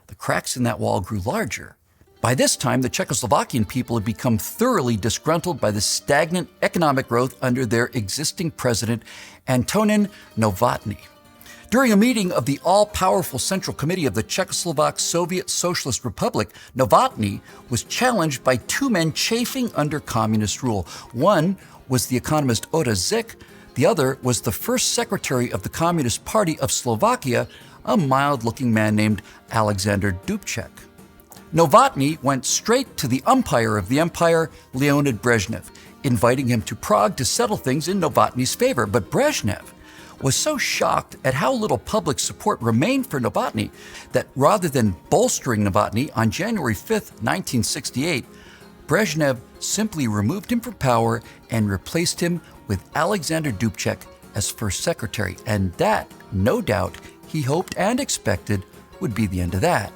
The cracks in that wall grew larger. By this time, the Czechoslovakian people had become thoroughly disgruntled by the stagnant economic growth under their existing president, Antonin Novotny. During a meeting of the all-powerful Central Committee of the Czechoslovak Soviet Socialist Republic, Novotny was challenged by two men chafing under communist rule. One was the economist Ota Zik, the other was the first secretary of the Communist Party of Slovakia, a mild-looking man named Alexander Dubček. Novotny went straight to the umpire of the empire, Leonid Brezhnev, inviting him to Prague to settle things in Novotny's favor. But Brezhnev was so shocked at how little public support remained for Novotny that rather than bolstering Novotny on January 5, 1968, Brezhnev simply removed him from power and replaced him with Alexander Dubček as first secretary. And that, no doubt, he hoped and expected would be the end of that.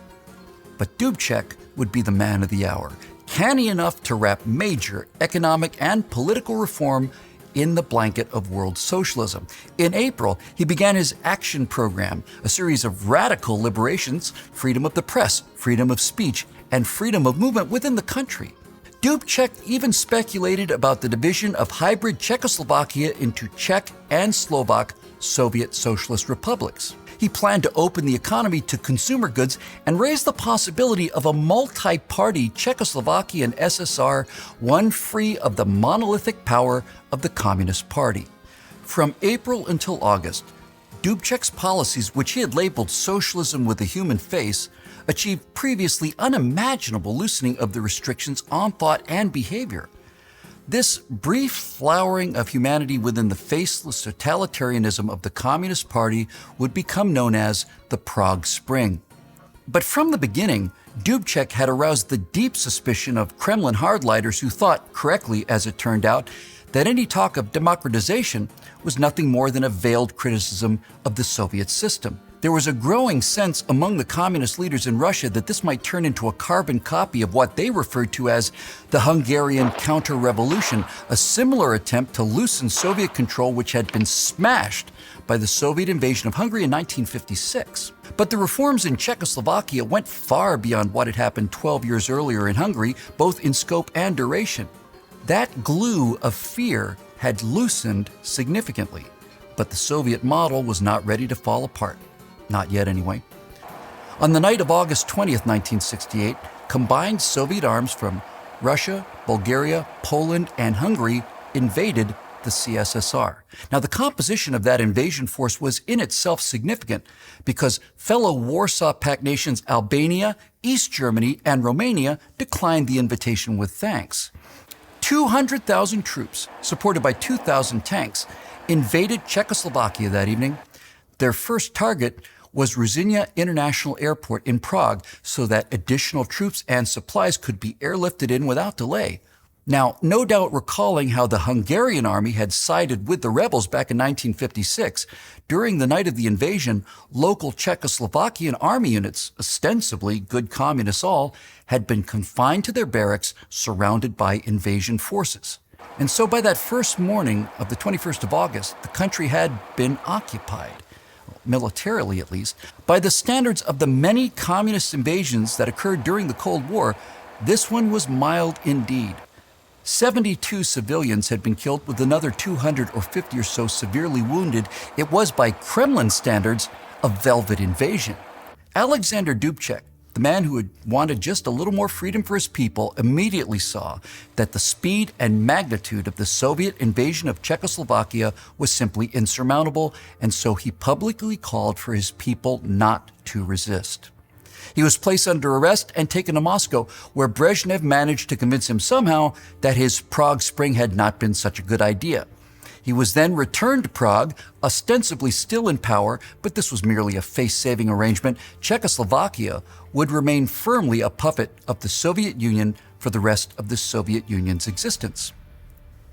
But Dubček would be the man of the hour, canny enough to wrap major economic and political reform in the blanket of world socialism. In April, he began his action program, a series of radical liberations: freedom of the press, freedom of speech, and freedom of movement within the country. Dubček even speculated about the division of hybrid Czechoslovakia into Czech and Slovak Soviet Socialist republics. He planned to open the economy to consumer goods and raise the possibility of a multi-party Czechoslovakian SSR, one free of the monolithic power of the Communist Party. From April until August, Dubček's policies, which he had labeled socialism with a human face, achieved previously unimaginable loosening of the restrictions on thought and behavior. This brief flowering of humanity within the faceless totalitarianism of the Communist Party would become known as the Prague Spring. But from the beginning, Dubček had aroused the deep suspicion of Kremlin hardliners who thought, correctly as it turned out, that any talk of democratization was nothing more than a veiled criticism of the Soviet system. There was a growing sense among the communist leaders in Russia that this might turn into a carbon copy of what they referred to as the Hungarian counter-revolution, a similar attempt to loosen Soviet control which had been smashed by the Soviet invasion of Hungary in 1956. But the reforms in Czechoslovakia went far beyond what had happened 12 years earlier in Hungary, both in scope and duration. That glue of fear had loosened significantly, but the Soviet model was not ready to fall apart. Not yet, anyway. On the night of August 20th, 1968, combined Soviet arms from Russia, Bulgaria, Poland, and Hungary invaded the CSSR. Now, the composition of that invasion force was in itself significant because fellow Warsaw Pact nations Albania, East Germany, and Romania declined the invitation with thanks. 200,000 troops, supported by 2,000 tanks, invaded Czechoslovakia that evening. Their first target was Ruzyně International Airport in Prague so that additional troops and supplies could be airlifted in without delay. Now, no doubt recalling how the Hungarian army had sided with the rebels back in 1956, during the night of the invasion, local Czechoslovakian army units, ostensibly good communists all, had been confined to their barracks, surrounded by invasion forces. And so by that first morning of the 21st of August, the country had been occupied, militarily at least. By the standards of the many communist invasions that occurred during the Cold War, this one was mild indeed. 72 civilians had been killed, with another 250 or so severely wounded. It was, by Kremlin standards, a velvet invasion. Alexander Dubček, the man who had wanted just a little more freedom for his people, immediately saw that the speed and magnitude of the Soviet invasion of Czechoslovakia was simply insurmountable, and so he publicly called for his people not to resist. He was placed under arrest and taken to Moscow, where Brezhnev managed to convince him somehow that his Prague Spring had not been such a good idea. He was then returned to Prague, ostensibly still in power, but this was merely a face-saving arrangement. Czechoslovakia would remain firmly a puppet of the Soviet Union for the rest of the Soviet Union's existence.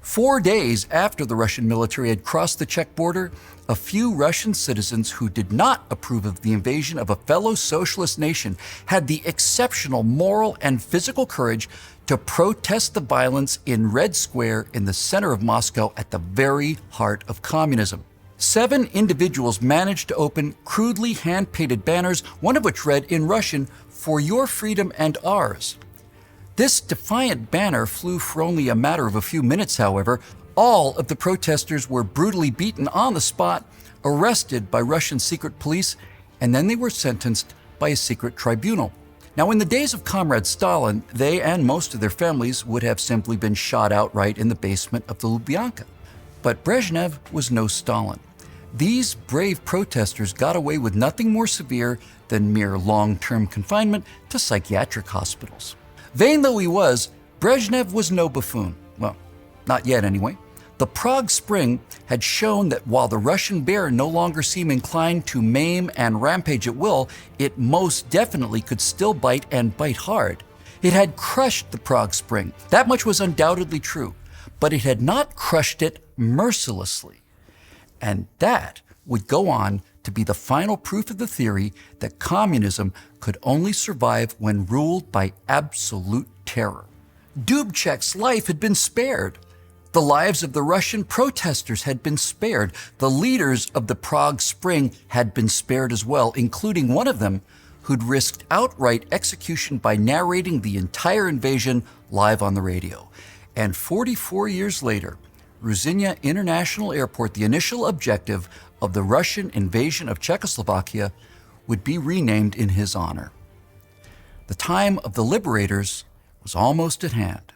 4 days after the Russian military had crossed the Czech border, a few Russian citizens who did not approve of the invasion of a fellow socialist nation had the exceptional moral and physical courage to protest the violence in Red Square in the center of Moscow, at the very heart of communism. 7 individuals managed to open crudely hand-painted banners, one of which read in Russian, "For your freedom and ours." This defiant banner flew for only a matter of a few minutes, however. All of the protesters were brutally beaten on the spot, arrested by Russian secret police, and then they were sentenced by a secret tribunal. Now, in the days of Comrade Stalin, they and most of their families would have simply been shot outright in the basement of the Lubyanka. But Brezhnev was no Stalin. These brave protesters got away with nothing more severe than mere long-term confinement to psychiatric hospitals. Vain though he was, Brezhnev was no buffoon. Well, not yet anyway. The Prague Spring had shown that while the Russian bear no longer seemed inclined to maim and rampage at will, it most definitely could still bite, and bite hard. It had crushed the Prague Spring. That much was undoubtedly true. But it had not crushed it mercilessly. And that would go on to be the final proof of the theory that communism could only survive when ruled by absolute terror. Dubček's life had been spared. The lives of the Russian protesters had been spared. The leaders of the Prague Spring had been spared as well, including one of them who'd risked outright execution by narrating the entire invasion live on the radio. And 44 years later, Ruzyně International Airport, the initial objective of the Russian invasion of Czechoslovakia, would be renamed in his honor. The time of the liberators was almost at hand.